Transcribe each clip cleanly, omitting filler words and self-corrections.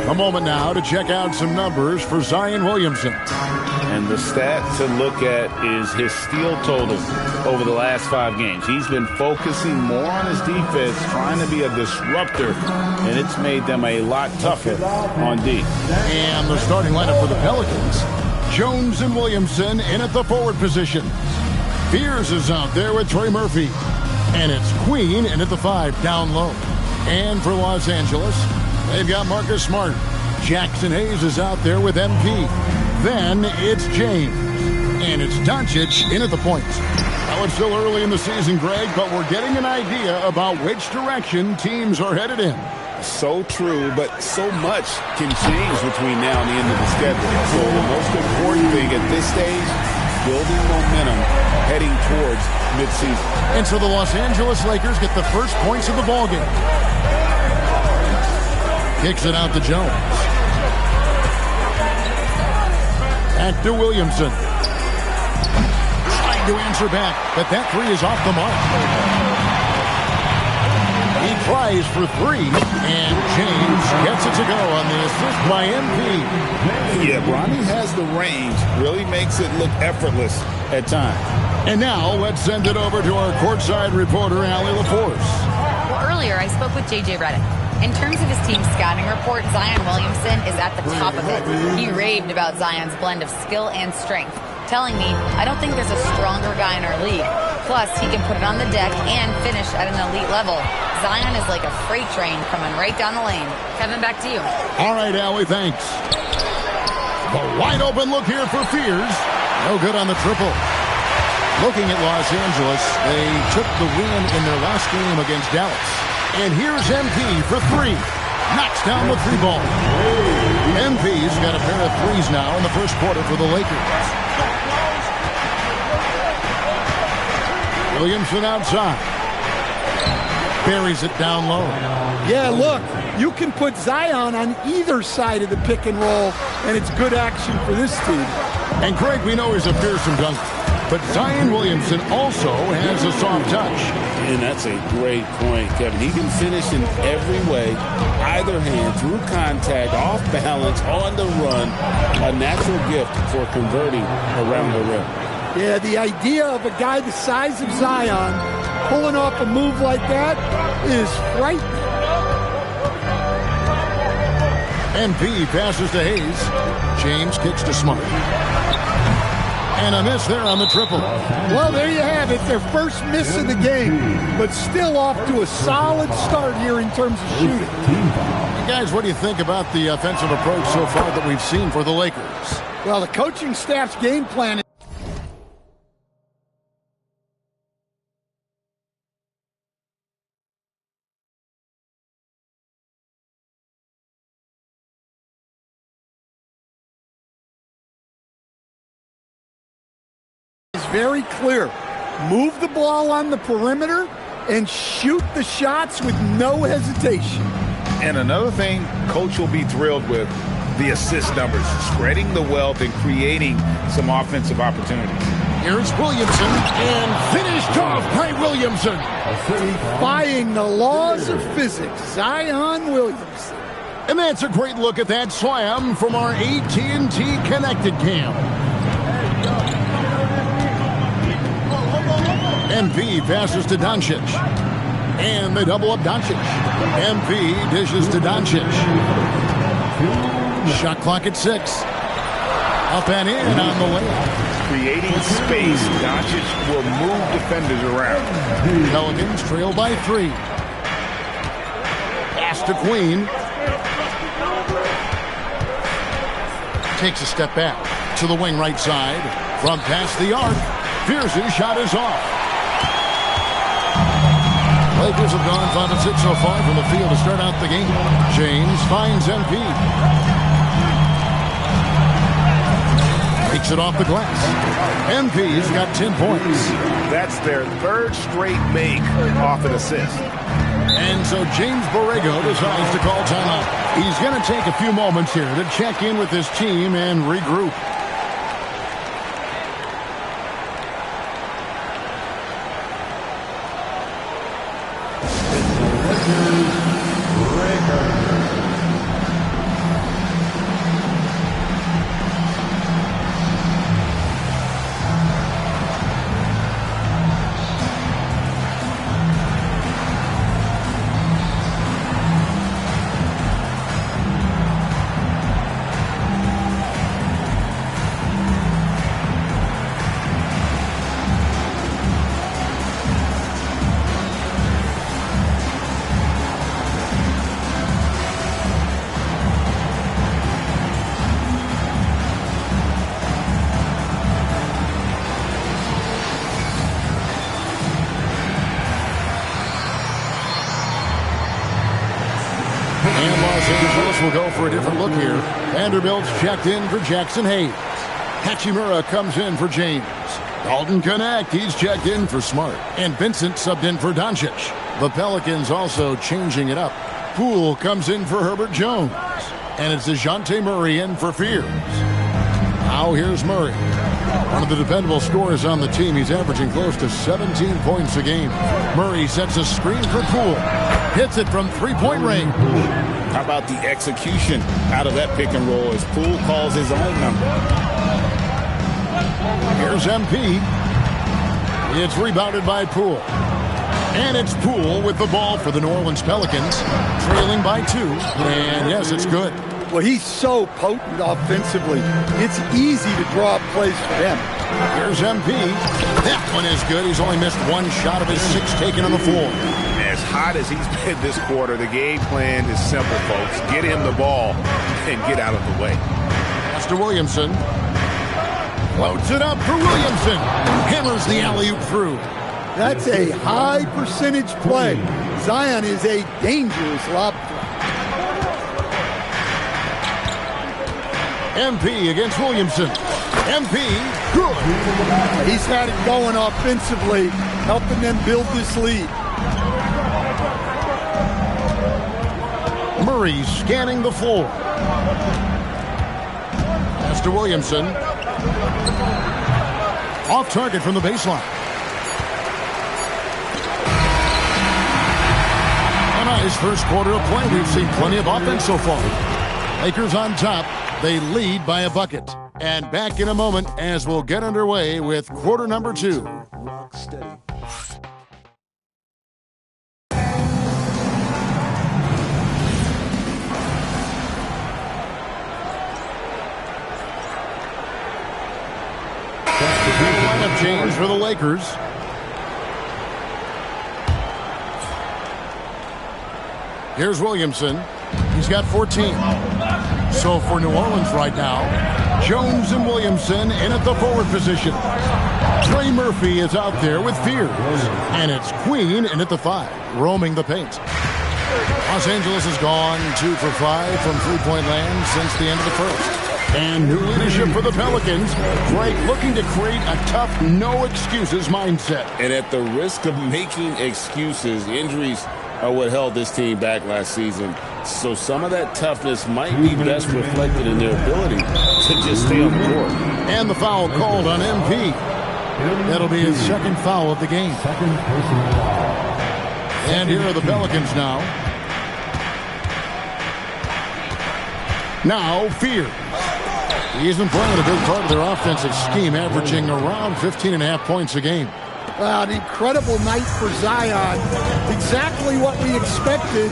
A moment now to check out some numbers for Zion Williamson. And the stat to look at is his steal total over the last 5 games. He's been focusing more on his defense, trying to be a disruptor, and it's made them a lot tougher on D. And the starting lineup for the Pelicans, Jones and Williamson in at the forward positions. Fears is out there with Trey Murphy. And it's Queen in at the 5 down low. And for Los Angeles, they've got Marcus Smart. Jackson Hayes is out there with MP. Then it's James. And it's Doncic in at the point. Now it's still early in the season, Greg, but we're getting an idea about which direction teams are headed in. So true, but so much can change between now and the end of the schedule. So the most important thing at this stage, building momentum heading towards midseason. And so the Los Angeles Lakers get the first points of the ballgame. Kicks it out to Jones. Back to Williamson. Trying to answer back, but that 3 is off the mark. He tries for 3, and James gets it to go on the assist by MP. Yeah, Bronny has the range. Really makes it look effortless at times. And now let's send it over to our courtside reporter, Allie LaForce. Well, earlier I spoke with J.J. Redick. In terms of his team's scouting report, Zion Williamson is at the top of it. He raved about Zion's blend of skill and strength, telling me, I don't think there's a stronger guy in our league. Plus, he can put it on the deck and finish at an elite level. Zion is like a freight train coming right down the lane. Kevin, back to you. All right, Allie, thanks. A wide open look here for Fears. No good on the triple. Looking at Los Angeles, they took the win in their last game against Dallas. And here's MP for 3. Knocks down the 3 ball. MP's got a pair of 3s now in the first quarter for the Lakers. Williamson outside. Buries it down low. Yeah, look, you can put Zion on either side of the pick and roll, and it's good action for this team. And Greg, we know he's a fearsome dunker, but Zion Williamson also has a soft touch. And that's a great point, Kevin. He can finish in every way, either hand, through contact, off balance, on the run. A natural gift for converting around the rim. Yeah, the idea of a guy the size of Zion pulling off a move like that is frightening. MP passes to Hayes. James kicks to Smart. And a miss there on the triple. Well, there you have it. Their first miss of the game, but still off to a solid start here in terms of shooting. And guys, what do you think about the offensive approach so far that we've seen for the Lakers? Well, the coaching staff's game plan very clear. Move the ball on the perimeter and shoot the shots with no hesitation. And another thing Coach will be thrilled with, the assist numbers, spreading the wealth and creating some offensive opportunities. Here's Williamson, and finished off by Williamson. Defying the laws of physics, Zion Williamson. And that's a great look at that slam from our AT&T Connected Cam. MP passes to Doncic. And they double up Doncic. MP dishes to Doncic. Shot clock at 6. Up and in on the layup. Creating space, Doncic will move defenders around. Pelicans trail by 3. Pass to Queen. Takes a step back to the wing right side. From past the arc. Pierce's shot is off. Lakers have gone 5 of 6 so far from the field to start out the game. James finds MP. Takes it off the glass. MP's got 10 points. That's their 3rd straight make off an assist. And so James Borrego decides to call timeout. He's going to take a few moments here to check in with his team and regroup. Los Angeles will go for a different look here. Vanderbilt's checked in for Jackson Hayes. Hachimura comes in for James. Dalton Connect, he's checked in for Smart. And Vincent subbed in for Doncic. The Pelicans also changing it up. Poole comes in for Herbert Jones. And it's DeJounte Murray in for Fears. Now here's Murray. One of the dependable scorers on the team. He's averaging close to 17 points a game. Murray sets a screen for Poole. Hits it from three-point range. How about the execution out of that pick and roll as Poole calls his own number? Here's MP. It's rebounded by Poole. And it's Poole with the ball for the New Orleans Pelicans, trailing by 2. And yes, it's good. Well, he's so potent offensively. It's easy to draw up plays for him. Here's MP. That one is good. He's only missed one shot of his 6 taken on the floor. As hot as he's been this quarter, the game plan is simple, folks. Get him the ball and get out of the way. Pass to Williamson. Floats it up for Williamson. Hammers the alley-oop through. That's a high percentage play. Zion is a dangerous lob threat. MP against Williamson. MP, good. He's had it going offensively, helping them build this lead. Murray scanning the floor. Pass to Williamson. Off target from the baseline. A nice first quarter of play. We've seen plenty of offense so far. Lakers on top. They lead by a bucket. And back in a moment as we'll get underway with quarter number 2. Rock steady. Lineup change for the Lakers. Here's Williamson. He's got 14. So for New Orleans right now, Jones and Williamson in at the forward position. Trey Murphy is out there with Fears. And it's Queen in at the 5, roaming the paint. Los Angeles has gone 2 for 5 from three-point land since the end of the first. And new leadership for the Pelicans. Greg looking to create a tough, no-excuses mindset. And at the risk of making excuses, injuries are what held this team back last season. So some of that toughness might be best reflected in their ability to just stay on the court. And the foul called on MP. That'll be his second foul of the game. And here are the Pelicans now. Now Fears. He's been playing a big part of their offensive scheme, averaging around 15.5 points a game. Wow, an incredible night for Zion. Exactly what we expected,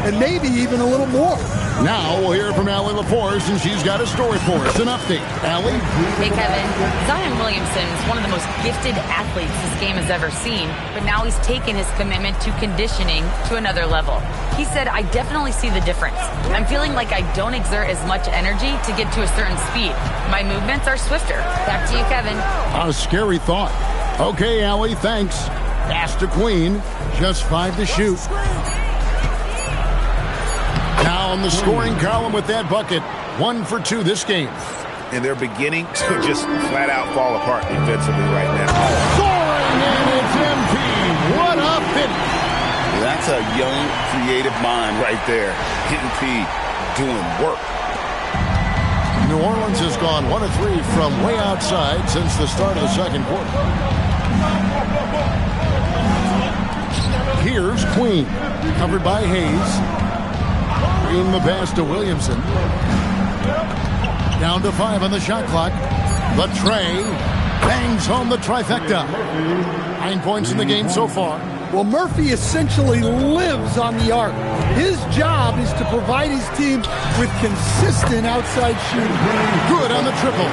and maybe even a little more. Now we'll hear from Allie LaForce, and she's got a story for us. An update. Allie? Hey, Kevin. Zion Williamson is one of the most gifted athletes this game has ever seen, but now he's taken his commitment to conditioning to another level. He said, I definitely see the difference. I'm feeling like I don't exert as much energy to get to a certain speed. My movements are swifter. Back to you, Kevin. A scary thought. Okay, Allie, thanks. Pass to Queen. Just 5 to shoot. Now on the scoring column with that bucket. 1 for 2 this game. And they're beginning to just flat out fall apart defensively right now. Scoring, and it's MP. What a finish. That's a young, creative mind right there. MP doing work. New Orleans has gone 1 of 3 from way outside since the start of the second quarter. Here's Queen, covered by Hayes. Green the pass to Williamson. Down to 5 on the shot clock. The Trey bangs home the trifecta. 9 points in the game so far. Well, Murphy essentially lives on the arc. His job is to provide his team with consistent outside shooting. Good on the triple.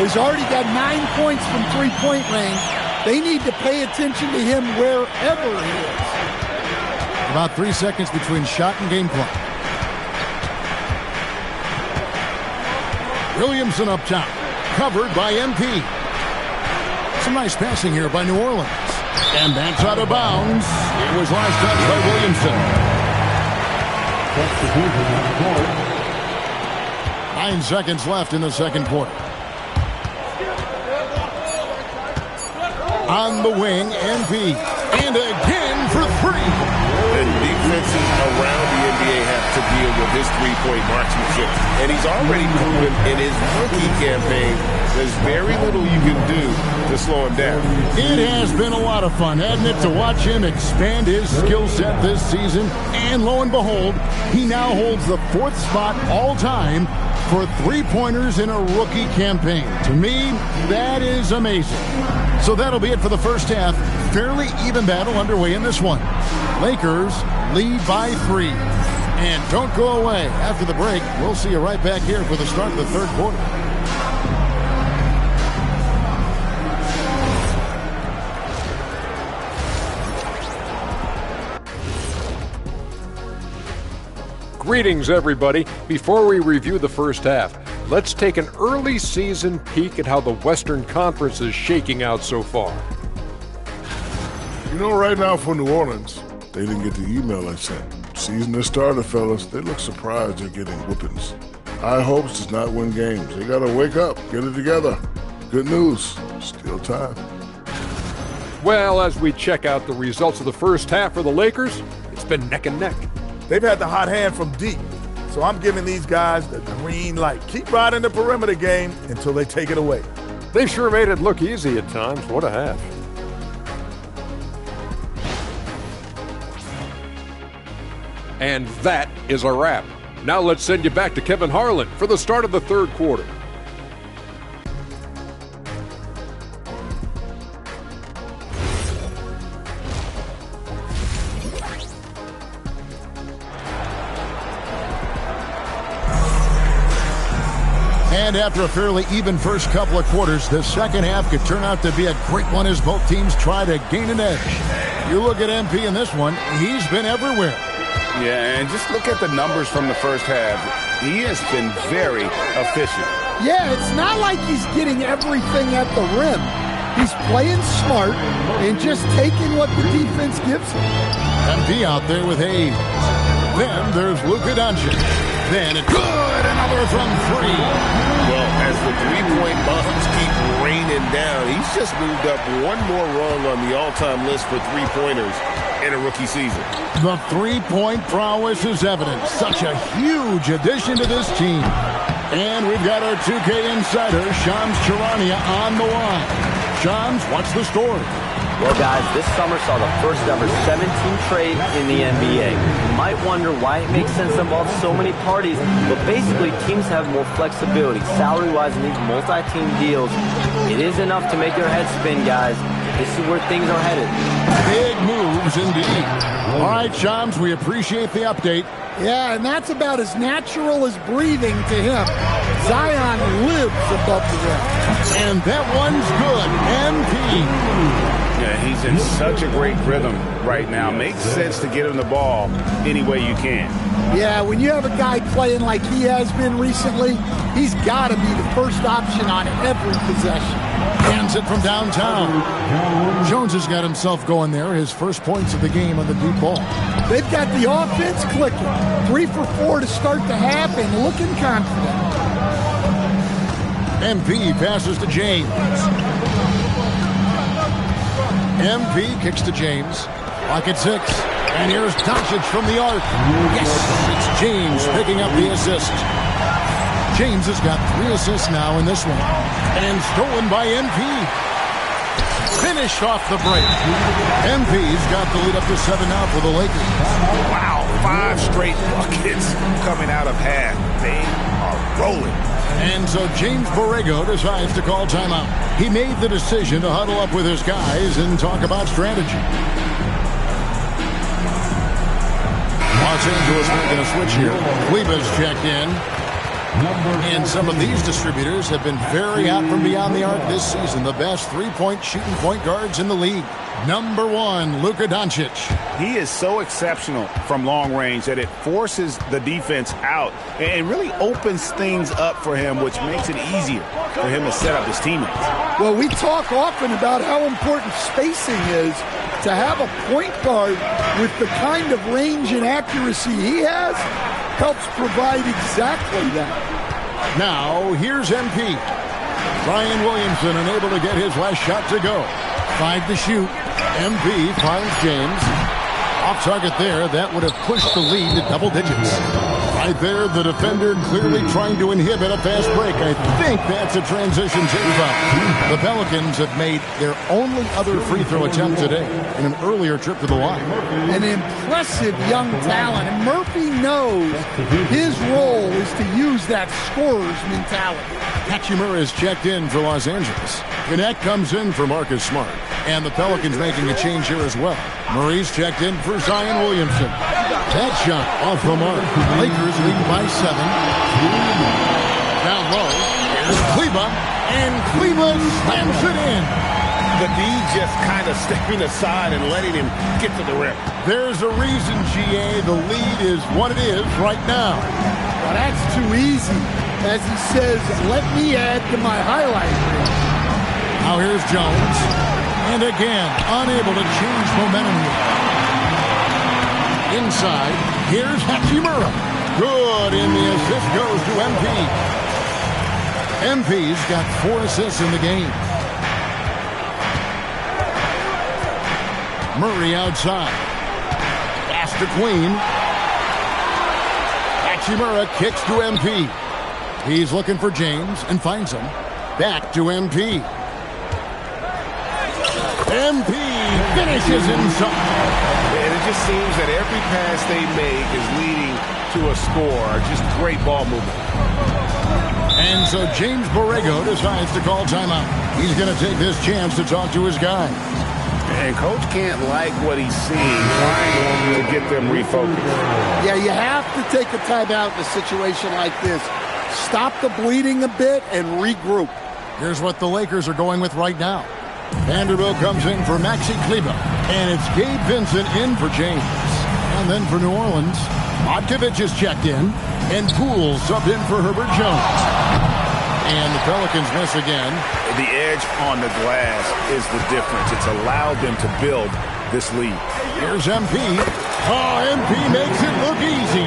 He's already got 9 points from three-point range. They need to pay attention to him wherever he is. About 3 seconds between shot and game clock. Williamson up top, covered by MP. Some nice passing here by New Orleans. And that's out of bounds. It was last touch by Williamson. 9 seconds left in the second quarter. On the wing, MP. And again for 3. And defenses around the NBA have to deal with his three-point marksmanship. And he's already proven in his rookie campaign there's very little you can do to slow him down. It has been a lot of fun, hasn't it, to watch him expand his skill set this season. And lo and behold, he now holds the 4th spot all-time for three-pointers in a rookie campaign. To me, that is amazing. So that'll be it for the first half. Fairly even battle underway in this one. Lakers lead by 3. And don't go away. After the break, we'll see you right back here for the start of the third quarter. Greetings, everybody. Before we review the first half, let's take an early season peek at how the Western Conference is shaking out so far. You know, right now for New Orleans, they didn't get the email I sent. Season has started, fellas. They look surprised they're getting whoopings. High hopes does not win games. They gotta wake up, get it together. Good news, still time. Well, as we check out the results of the first half for the Lakers, it's been neck and neck. They've had the hot hand from deep, so I'm giving these guys the green light. Keep riding the perimeter game until they take it away. They sure made it look easy at times. What a half. And that is a wrap. Now let's send you back to Kevin Harlan for the start of the third quarter. And after a fairly even first couple of quarters, the second half could turn out to be a great one as both teams try to gain an edge. You look at MP in this one, he's been everywhere. Yeah, and just look at the numbers from the first half. He has been very efficient. Yeah, it's not like he's getting everything at the rim. He's playing smart and just taking what the defense gives him. MP out there with Hayes. Then there's Luka Doncic. Then it's good, another from 3. Well, as the three-point bombs keep raining down, he's just moved up one more rung on the all-time list for three-pointers in a rookie season. The three-point prowess is evident. Such a huge addition to this team. And we've got our 2K insider, Shams Charania, on the line. Shams, what's the story? Well, guys, this summer saw the first ever 17 trade in the NBA. You might wonder why it makes sense to involve so many parties, but basically teams have more flexibility salary-wise in these multi-team deals. It is enough to make your head spin, guys. This is where things are headed. Big moves indeed. All right, Shams, we appreciate the update. Yeah, and that's about as natural as breathing to him. Zion lives above the rim. And that one's good. MP. Yeah, he's in such a great rhythm right now. Makes sense to get him the ball any way you can. Yeah, when you have a guy playing like he has been recently, he's got to be the first option on every possession. Hands it from downtown. Jones has got himself going there. His first points of the game on the deep ball. They've got the offense clicking. 3 for 4 to start the half and looking confident. MP passes to James. MP kicks to James. Clock at 6. And here's Doncic from the arc. Yes, it's James picking up the assist. James has got 3 assists now in this one. And stolen by MP. Finished off the break. MP's got the lead up to 7 now for the Lakers. Wow, 5 straight buckets coming out of half. They are rolling. And so James Borrego decides to call timeout. He made the decision to huddle up with his guys and talk about strategy. Los Angeles making a switch here. Kleber's checked in. And some of these distributors have been very out from beyond the arc this season. The best three-point shooting point guards in the league. Number 1, Luka Doncic. He is so exceptional from long range that it forces the defense out and really opens things up for him, which makes it easier for him to set up his teammates. Well, we talk often about how important spacing is. To have a point guard with the kind of range and accuracy he has helps provide exactly that. Now, here's MP. Zion Williamson unable to get his last shot to go. 5 to shoot. MP finds James. Off target there. That would have pushed the lead to double digits. Right there, the defender clearly trying to inhibit a fast break. I think that's a transition foul. The Pelicans have made their only other free throw attempt today in an earlier trip to the line. An impressive young talent. And Murphy knows his role is to use that scorer's mentality. Hachimura is checked in for Los Angeles. Gannett comes in for Marcus Smart. And the Pelicans making a change here as well. Murray's checked in for Zion Williamson. That shot off the mark. Lakers lead by 7. Down low. Here's Kleba. And Kleba slams it in. The D just kind of stepping aside and letting him get to the rim. There's a reason, GA, the lead is what it is right now. Well, that's too easy. As he says, let me add to my highlight reel. Now here's Jones. And again, unable to change momentum here. Inside, here's Hachimura. Good, and the assist goes to MP. MP's got 4 assists in the game. Murray outside. Pass to Queen. Hachimura kicks to MP. He's looking for James and finds him. Back to MP. MP finishes inside. And it just seems that every pass they make is leading to a score. Just great ball movement. And so James Borrego decides to call timeout. He's going to take this chance to talk to his guys. And Coach can't like what he's seeing, trying to get them refocused. Yeah, you have to take a timeout in a situation like this. Stop the bleeding a bit and regroup. Here's what the Lakers are going with right now. Vanderbilt comes in for Maxi Kleba. And it's Gabe Vincent in for James. And then for New Orleans, Matkovic is checked in. And Poole subbed in for Herbert Jones. And the Pelicans miss again. The edge on the glass is the difference. It's allowed them to build this lead. Here's MP. Oh, MP makes it look easy.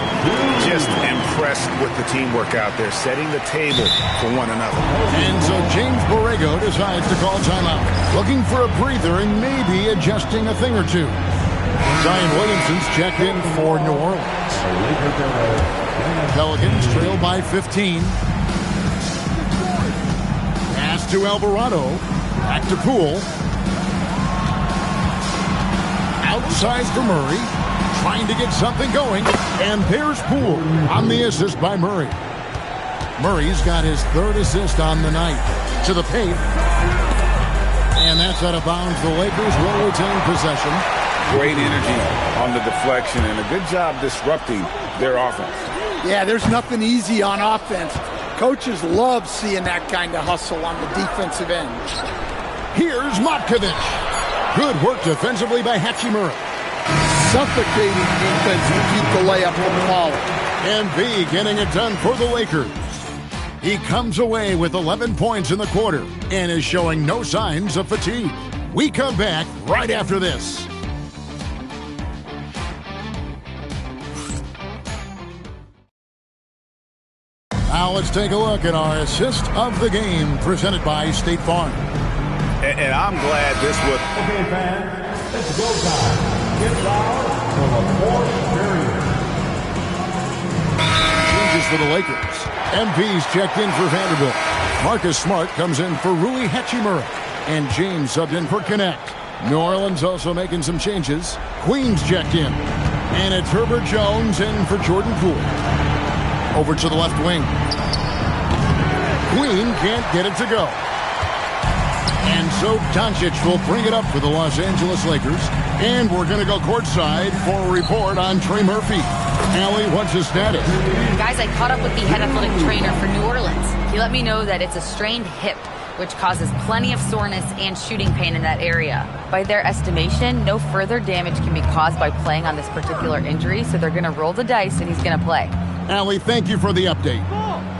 Just impressed with the teamwork out there, setting the table for one another. And so James Borrego decides to call timeout. Looking for a breather and maybe adjusting a thing or two. Zion Williamson's checked in for New Orleans. Pelicans trail by 15. Pass to Alvarado. Back to Poole. Outside for Murray. Trying to get something going. And there's Poole on the assist by Murray. Murray's got his 3rd assist on the night. To the paint. And that's out of bounds. The Lakers will retain possession. Great energy on the deflection and a good job disrupting their offense. Yeah, there's nothing easy on offense. Coaches love seeing that kind of hustle on the defensive end. Here's Matkovic. Good work defensively by Hachimura. Suffocating defense to keep the layup from falling. And B getting it done for the Lakers. He comes away with 11 points in the quarter and is showing no signs of fatigue. We come back right after this. Now let's take a look at our assist of the game presented by State Farm. And I'm glad this was... Okay, fans, it's go time. Get loud for the 4th period. Changes for the Lakers. MP's checked in for Vanderbilt. Marcus Smart comes in for Rui Hachimura. And James subbed in for Connect. New Orleans also making some changes. Queen's checked in. And it's Herbert Jones in for Jordan Poole. Over to the left wing. Queen can't get it to go. And so Doncic will bring it up for the Los Angeles Lakers. And we're going to go courtside for a report on Trey Murphy. Allie, what's his status? Guys, I caught up with the head athletic trainer for New Orleans. He let me know that it's a strained hip, which causes plenty of soreness and shooting pain in that area. By their estimation, no further damage can be caused by playing on this particular injury, so they're going to roll the dice and he's going to play. Allie, thank you for the update.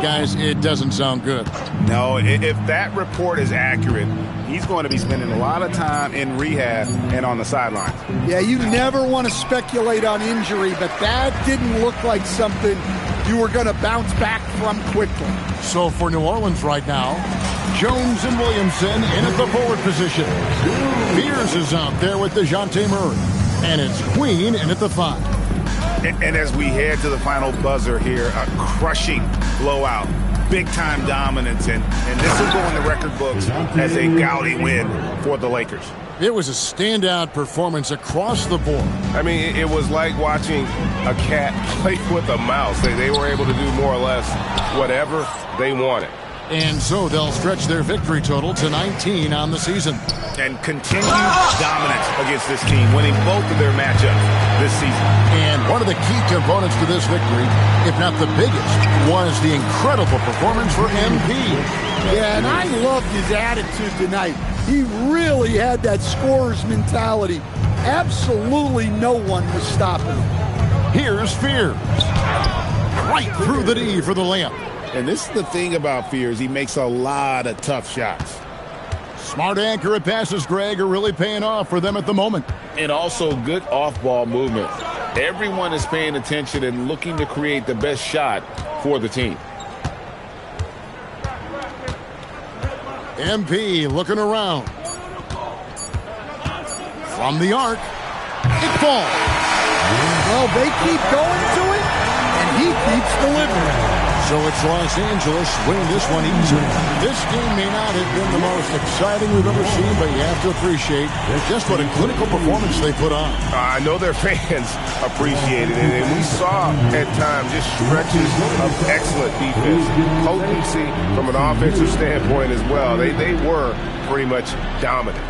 Guys, it doesn't sound good. No, if that report is accurate, he's going to be spending a lot of time in rehab and on the sidelines. Yeah, you never want to speculate on injury, but that didn't look like something you were going to bounce back from quickly. So for New Orleans right now, Jones and Williamson in at the forward position. Fears is out there with DeJounte Murray. And it's Queen in at the 5. And as we head to the final buzzer here, a crushing blowout, big-time dominance, and this will go in the record books as a gaudy win for the Lakers. It was a standout performance across the board. I mean, it was like watching a cat play with a mouse. They were able to do more or less whatever they wanted. And so they'll stretch their victory total to 19 on the season. And continued dominance against this team, winning both of their matchups this season. And one of the key components to this victory, if not the biggest, was the incredible performance for MP. Yeah, and I loved his attitude tonight. He really had that scorer's mentality. Absolutely no one was stopping him. Here's Fears. Right through the D for the layup. And this is the thing about Fears. He makes a lot of tough shots. Smart, accurate passes, Greg, are really paying off for them at the moment. And also good off-ball movement. Everyone is paying attention and looking to create the best shot for the team. MP looking around. From the arc, it falls. Well, they keep going to it, and he keeps delivering. So it's Los Angeles winning this one easily. This game may not have been the most exciting we've ever seen, but you have to appreciate just what a clinical performance they put on. I know their fans appreciated it, and we saw at times just stretches of excellent defense, potency from an offensive standpoint as well. They were pretty much dominant.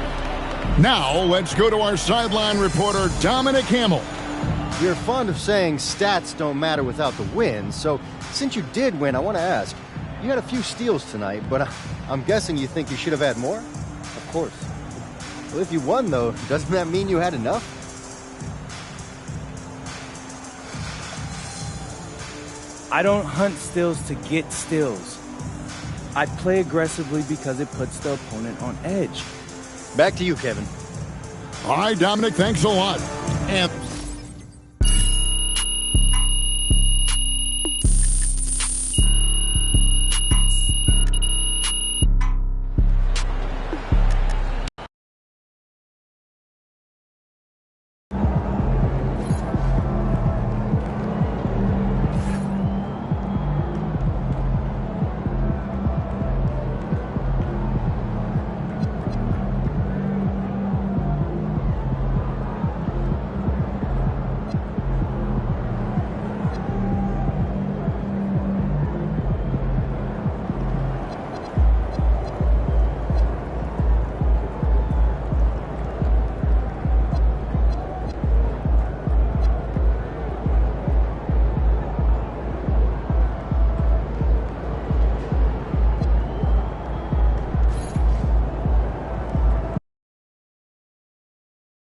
Now let's go to our sideline reporter, Dominic Hamill. You're fond of saying stats don't matter without the win, so since you did win, I want to ask, you had a few steals tonight, but I'm guessing you think you should have had more? Of course. Well, if you won, though, doesn't that mean you had enough? I don't hunt steals to get steals. I play aggressively because it puts the opponent on edge. Back to you, Kevin. All right, Dominic, thanks a lot. And